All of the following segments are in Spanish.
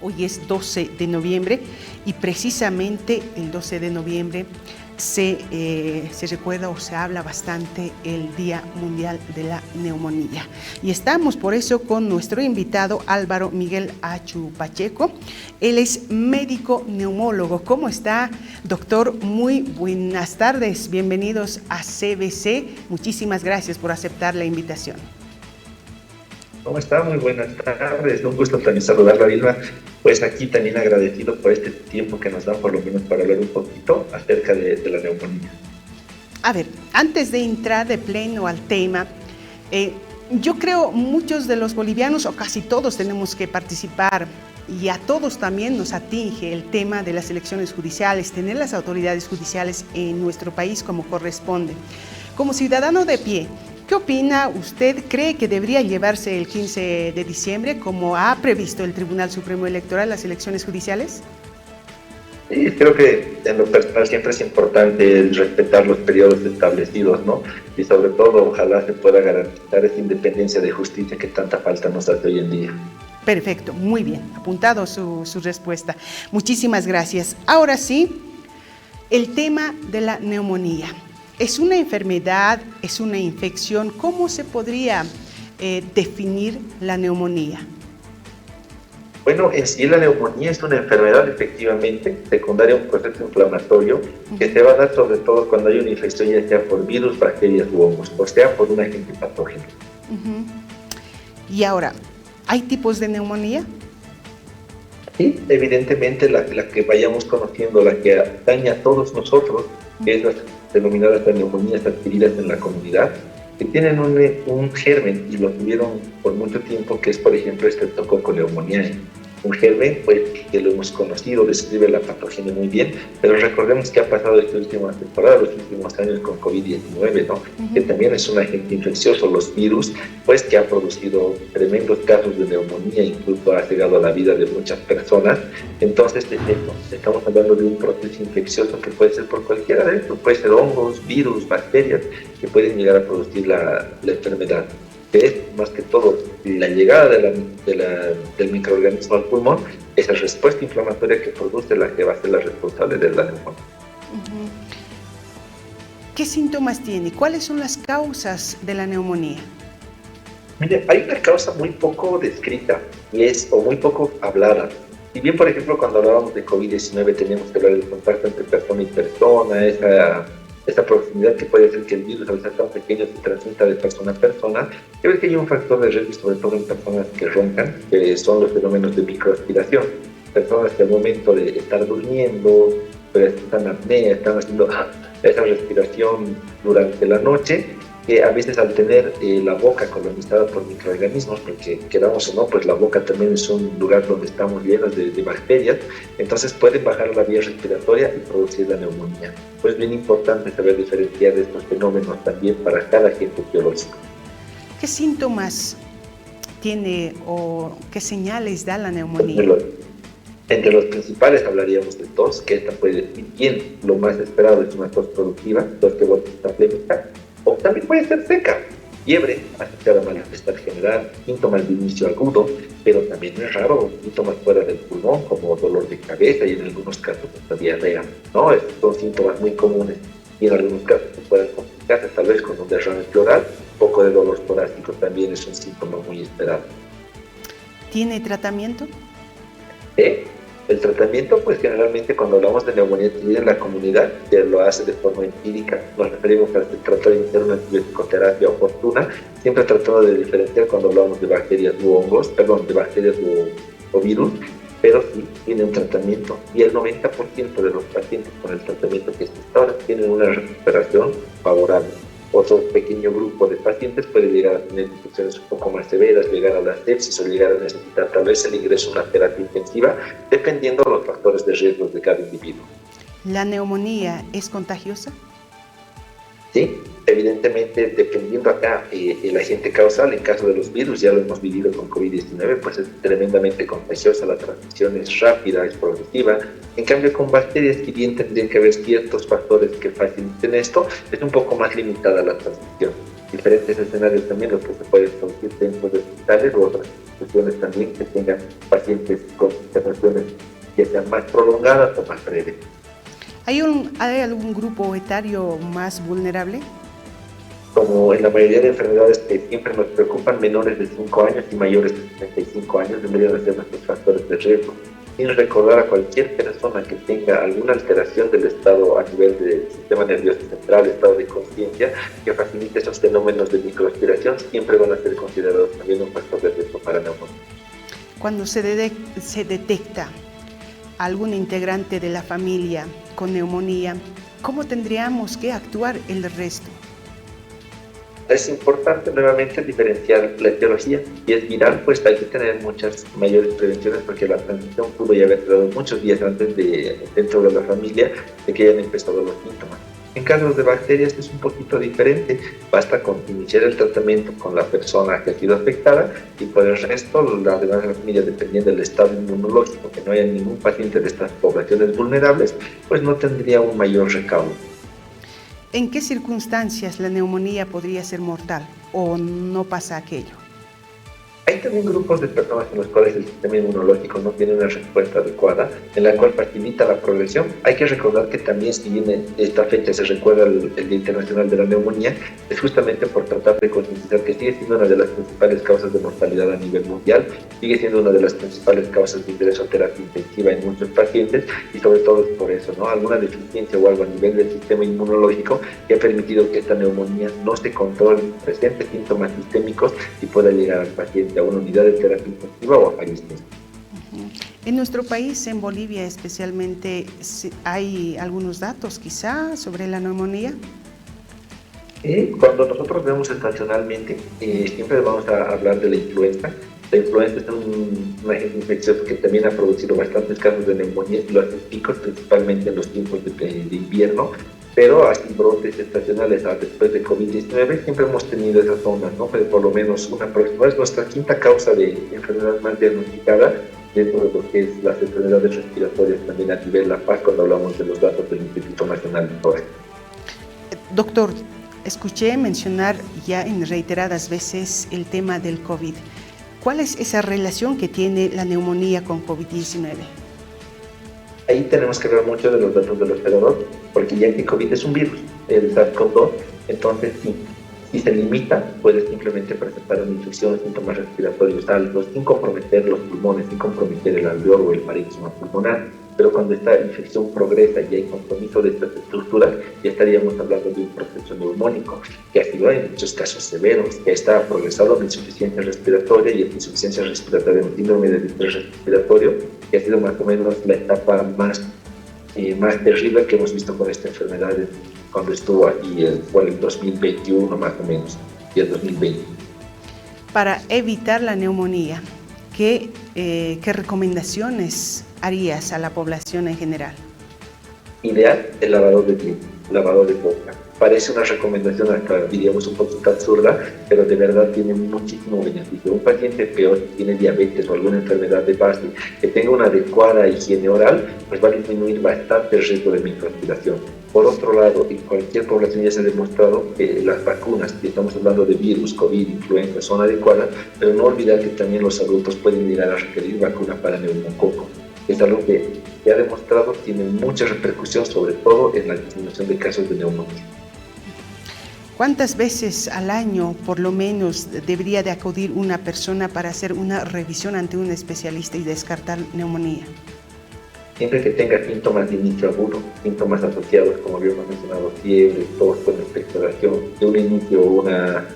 Hoy es 12 de noviembre y precisamente el 12 de noviembre se recuerda o se habla bastante el Día Mundial de la Neumonía. Y estamos por eso con nuestro invitado Álvaro Miguel Achu Pacheco. Él es médico neumólogo. ¿Cómo está, doctor? Muy buenas tardes. Bienvenidos a CBC. Muchísimas gracias por aceptar la invitación. ¿Cómo está? Muy buenas tardes. Un gusto también saludarla, Vilma. Pues aquí también agradecido por este tiempo que nos dan, por lo menos para hablar un poquito acerca de la neumonía. A ver, antes de entrar de pleno al tema, yo creo muchos de los bolivianos, o casi todos, tenemos que participar, y a todos también nos atinge el tema de las elecciones judiciales, tener las autoridades judiciales en nuestro país como corresponde. Como ciudadano de pie, ¿qué opina usted? ¿Cree que debería llevarse el 15 de diciembre, como ha previsto el Tribunal Supremo Electoral, las elecciones judiciales? Sí, creo que en lo personal siempre es importante respetar los periodos establecidos, ¿no? Y sobre todo, ojalá se pueda garantizar esa independencia de justicia que tanta falta nos hace hoy en día. Perfecto, muy bien, apuntado su respuesta. Muchísimas gracias. Ahora sí, el tema de la neumonía. ¿Es una enfermedad? ¿Es una infección? ¿Cómo se podría definir la neumonía? Bueno, en sí la neumonía es una enfermedad efectivamente secundaria a un proceso inflamatorio que se va a dar sobre todo cuando hay una infección, ya sea por virus, bacterias u hongos, o sea, por un agente patógeno. Y ahora, ¿hay tipos de neumonía? Sí, evidentemente la que vayamos conociendo, la que daña a todos nosotros, que es las denominadas neumonías adquiridas en la comunidad, que tienen un germen y lo tuvieron por mucho tiempo, que es por ejemplo Streptococcus pneumoniae. Un germen pues, que lo hemos conocido, describe la patogenia muy bien, pero recordemos que ha pasado esta última temporada, los últimos años con COVID-19, ¿no? Que también es un agente infeccioso, los virus, pues que ha producido tremendos casos de neumonía, incluso ha llegado a la vida de muchas personas. Entonces, estamos hablando de un proceso infeccioso que puede ser por cualquiera de estos, puede ser hongos, virus, bacterias, que pueden llegar a producir la enfermedad, que es más que todo la llegada del microorganismo al pulmón, esa respuesta inflamatoria que produce la que va a ser la responsable de la neumonía. ¿Qué síntomas tiene? ¿Cuáles son las causas de la neumonía? Mire, hay una causa muy poco descrita o muy poco hablada. Si bien, por ejemplo, cuando hablábamos de COVID-19 teníamos que hablar del contacto entre persona y persona, esa proximidad que puede hacer que el virus, al ser tan pequeño, se transmita de persona a persona, creo que hay un factor de riesgo, sobre todo en personas que roncan, que son los fenómenos de microaspiración. Personas que al momento de estar durmiendo, están en apnea, están haciendo esa respiración durante la noche, que a veces al tener la boca colonizada por microorganismos, porque queramos o no, pues la boca también es un lugar donde estamos llenos de bacterias, entonces pueden bajar la vía respiratoria y producir la neumonía. Pues es bien importante saber diferenciar estos fenómenos también para cada agente biológico. ¿Qué síntomas tiene o qué señales da la neumonía? Entre los principales hablaríamos de tos, que esta puede, y bien, lo más esperado es una tos productiva, tos que está plémica, o también puede ser seca, fiebre, asociada a malestar general, síntomas de inicio agudo, pero también es raro síntomas fuera del pulmón, como dolor de cabeza y en algunos casos hasta diarrea, ¿no? Estos son síntomas muy comunes y en algunos casos se pueden complicarse tal vez con un derrame pleural. Un poco de dolor torácico también es un síntoma muy esperado. ¿Tiene tratamiento? El tratamiento, pues generalmente cuando hablamos de neumonía en la comunidad, se lo hace de forma empírica. Nos referimos a tratar de iniciar una antibiótico-terapia oportuna, siempre tratando de diferenciar cuando hablamos de bacterias u hongos, de bacterias o virus, pero sí tiene un tratamiento. Y el 90% de los pacientes con el tratamiento que existe ahora tienen una recuperación favorable. Otro pequeño grupo de pacientes puede llegar a tener infecciones un poco más severas, llegar a la sepsis o llegar a necesitar tal vez el ingreso a una terapia intensiva, dependiendo de los factores de riesgo de cada individuo. ¿La neumonía es contagiosa? Sí, evidentemente, dependiendo acá el agente causal, en caso de los virus, ya lo hemos vivido con COVID-19, pues es tremendamente contagiosa, la transmisión es rápida, es progresiva. En cambio, con bacterias, si bien tendrían que haber ciertos factores que faciliten esto, es un poco más limitada la transmisión. diferentes escenarios también, lo que se puede producir dentro de hospitales u otras instituciones también que tengan pacientes con internaciones que sean más prolongadas o más breves. ¿Hay algún grupo etario más vulnerable? Como en la mayoría de enfermedades que siempre nos preocupan, menores de 5 años y mayores de 65 años deberían ser nuestros factores de riesgo. Sin recordar a cualquier persona que tenga alguna alteración del estado a nivel del sistema nervioso central, estado de conciencia, que facilite esos fenómenos de microaspiración, siempre van a ser considerados también un factor de riesgo para neumonía. Cuando se detecta algún integrante de la familia con neumonía, ¿cómo tendríamos que actuar el resto? Es importante nuevamente diferenciar la etiología. Si es viral, pues hay que tener muchas mayores prevenciones porque la transmisión pudo ya haber dado muchos días antes dentro de la familia de que hayan empezado los síntomas. En casos de bacterias es un poquito diferente, basta con iniciar el tratamiento con la persona que ha sido afectada y por el resto, la demás de la familia, dependiendo del estado inmunológico, que no haya ningún paciente de estas poblaciones vulnerables, pues no tendría un mayor recaudo. ¿En qué circunstancias la neumonía podría ser mortal o no pasa aquello? Hay también grupos de personas en los cuales el sistema inmunológico no tiene una respuesta adecuada, en la cual facilita la progresión. Hay que recordar que también, si bien esta fecha se recuerda el Día Internacional de la Neumonía, es justamente por tratar de concientizar que sigue siendo una de las principales causas de mortalidad a nivel mundial, sigue siendo una de las principales causas de ingreso a terapia intensiva en muchos pacientes y sobre todo es por eso, ¿no? Alguna deficiencia o algo a nivel del sistema inmunológico que ha permitido que esta neumonía no se controle, presente síntomas sistémicos y pueda llegar al paciente a una unidad de terapia intensiva o a fallecer. En nuestro país, en Bolivia especialmente, ¿hay algunos datos quizá sobre la neumonía? Cuando nosotros vemos estacionalmente, siempre vamos a hablar de la influenza. La influenza es un agente infeccioso que también ha producido bastantes casos de neumonía y lo hace picos principalmente en los tiempos de invierno, pero así brotes estacionales después de COVID-19 siempre hemos tenido esas zonas, ¿no? Pero por lo menos una próxima, es nuestra quinta causa de enfermedad más diagnosticada dentro de lo que es las enfermedades respiratorias también a nivel La Paz cuando hablamos de los datos del Instituto Nacional de Tórax. Doctor, escuché mencionar ya en reiteradas veces el tema del COVID. ¿Cuál es esa relación que tiene la neumonía con COVID-19? Ahí tenemos que ver mucho de los datos del observador, porque ya que COVID es un virus, el SARS-CoV-2, entonces sí, si se limita, puede simplemente presentar una infección, síntomas respiratorios altos, sin comprometer los pulmones, sin comprometer el alveolo o el parénquima pulmonar. Pero cuando esta infección progresa y hay compromiso de estas estructuras, ya estaríamos hablando de un proceso neumónico, que ha sido en muchos casos severos, que está progresado en insuficiencia respiratoria y en insuficiencia respiratoria en síndrome de distrés respiratorio, que ha sido más o menos la etapa más terrible que hemos visto con esta enfermedad cuando estuvo aquí por el 2021 más o menos, y el 2020. Para evitar la neumonía, ¿qué recomendaciones harías a la población en general? Ideal, el lavado de dientes, lavado de boca. Parece una recomendación, acá diríamos un poquito absurda, pero de verdad tiene muchísimo beneficio. Un paciente peor que tiene diabetes o alguna enfermedad de base, que tenga una adecuada higiene oral, pues va a disminuir bastante el riesgo de microaspiración. Por otro lado, en cualquier población ya se ha demostrado que las vacunas, que estamos hablando de virus, COVID, influenza, son adecuadas, pero no olvidar que también los adultos pueden llegar a requerir vacuna para neumococo. Es algo que se ha demostrado tiene mucha repercusión, sobre todo en la disminución de casos de neumonía. ¿Cuántas veces al año, por lo menos, debería de acudir una persona para hacer una revisión ante un especialista y descartar neumonía? Siempre que tenga síntomas de inicio agudo, síntomas asociados, como habíamos mencionado, fiebre, tos, con expectoración, de un inicio o una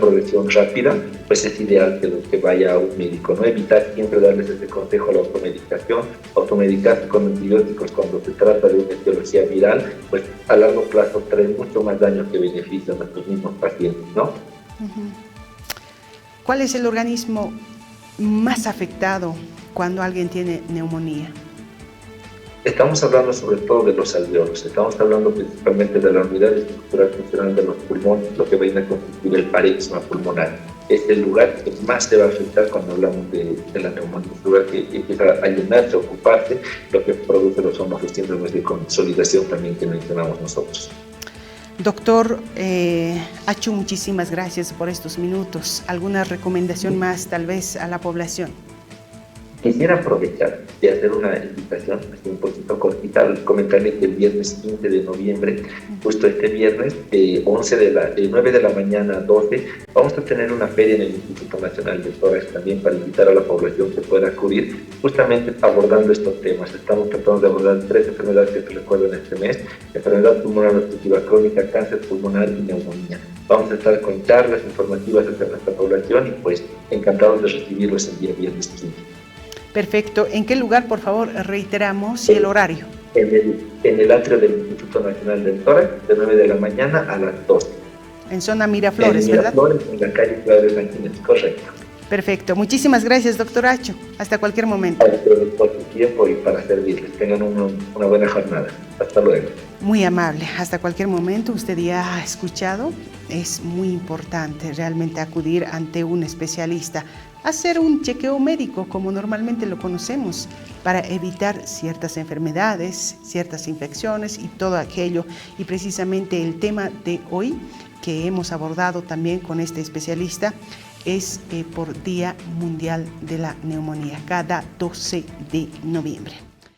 progresión rápida, pues es ideal que vaya a un médico, ¿no? Evitar siempre darles ese consejo a la automedicación, automedicarse con antibióticos cuando se trata de una etiología viral, pues a largo plazo trae mucho más daño que beneficio a nuestros mismos pacientes, ¿no? ¿Cuál es el organismo más afectado cuando alguien tiene neumonía? Estamos hablando sobre todo de los alveolos, estamos hablando principalmente de la unidad estructural funcional de los pulmones, lo que viene a constituir el parénquima pulmonar. Es el lugar que más se va a afectar cuando hablamos de la neumonía, es el lugar que empieza a llenarse, a ocuparse, lo que produce los famosos síndromes de consolidación también que mencionamos nosotros. Doctor Acho, muchísimas gracias por estos minutos. ¿Alguna recomendación más tal vez a la población? Quisiera aprovechar de hacer una invitación, así un poquito cortita, comentarles que el viernes 15 de noviembre, justo este viernes, de 9 de la mañana a 12, vamos a tener una feria en el Instituto Nacional del Tórax también para invitar a la población que pueda acudir, justamente abordando estos temas. Estamos tratando de abordar 3 enfermedades que se recuerdan este mes: enfermedad pulmonar obstructiva crónica, cáncer pulmonar y neumonía. Vamos a estar con charlas informativas hacia nuestra población y pues encantados de recibirlos el día viernes 15. Perfecto. ¿En qué lugar, por favor, reiteramos y el horario? En el atrio del Instituto Nacional del Tórax, de 9 de la mañana a las 12. En zona Miraflores, ¿verdad? Miraflores, en la calle Claudio Sanquines, correcto. Perfecto. Muchísimas gracias, doctor Acho. Hasta cualquier momento. Por su tiempo y para servirles. Tengan una buena jornada. Hasta luego. Muy amable. Hasta cualquier momento. Usted ya ha escuchado. Es muy importante realmente acudir ante un especialista, hacer un chequeo médico como normalmente lo conocemos, para evitar ciertas enfermedades, ciertas infecciones y todo aquello. Y precisamente el tema de hoy que hemos abordado también con este especialista es por Día Mundial de la Neumonía, cada 12 de noviembre.